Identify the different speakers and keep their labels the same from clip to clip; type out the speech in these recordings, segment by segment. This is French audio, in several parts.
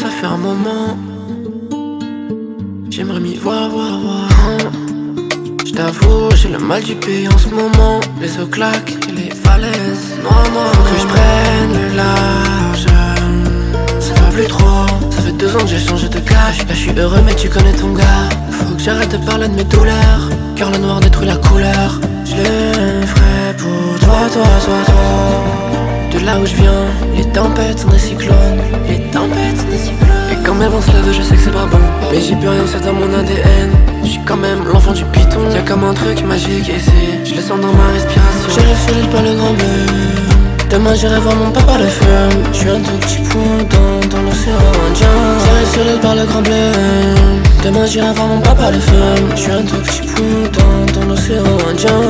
Speaker 1: ça fait un moment. J'aimerais m'y voir. J't'avoue, j'ai le mal du pays en ce moment. Les eaux claquent et les falaises. Faut que je prenne le large. Ça va plus trop. Ça fait 2 ans que j'ai changé de cache. Là je suis heureux mais tu connais ton gars. Faut que j'arrête de parler de mes douleurs, car le noir détruit la couleur. Je le ferai pour toi. De là où je viens, les tempêtes sont des cyclones. Et quand mes vents se lèvent, je sais que c'est pas bon. Mais j'y peux rien, c'est dans mon ADN. Je suis quand même l'enfant du python. Y'a comme un truc magique et je le sens dans ma respiration. J'arrive sur l'île par le grand bleu. Demain j'irai voir mon papa le feu. Je suis un tout petit point dans l'océan Indien. J'arrive sur l'île par le grand bleu. Demain j'irai voir mon papa le feu. Je suis un tout petit point dans l'océan Indien.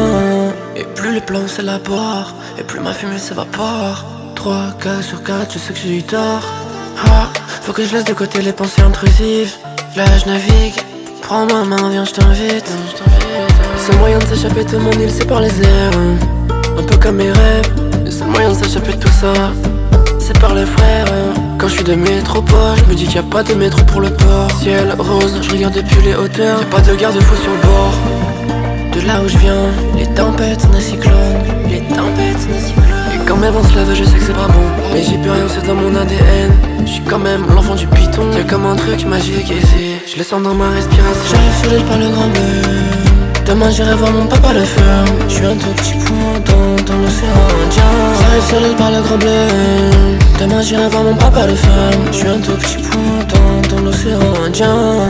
Speaker 1: Et plus les plans s'élaborent, et plus ma fumée s'évapore. 3 cas sur 4, je sais que j'ai eu tort. Faut que je laisse de côté les pensées intrusives. Là je navigue, prends ma main, viens je t'invite. Le seul moyen de s'échapper de mon île c'est par les airs. Un peu comme mes rêves. Le seul moyen de s'échapper de tout ça c'est par les frères. Quand je suis de métropole, je me dis qu'il n'y a pas de métro pour le port. Ciel rose, je regarde depuis les hauteurs. Y'a pas de garde-fou sur le bord. De là où je viens, les tempêtes sont des cyclones. Et quand mes vents se lèvent, je sais que c'est pas bon. Mais j'y peux rien, c'est dans mon ADN. Je suis quand même l'enfant du python. Y'a comme un truc magique et je le sens dans ma respiration. J'arrive sur l'île par le grand bleu. Demain j'irai voir mon papa le feu. Je suis un tout petit point dans l'océan Indien. J'arrive sur l'île par le grand bleu. Demain j'irai voir mon papa le feu. Je suis un tout petit point dans l'océan Indien.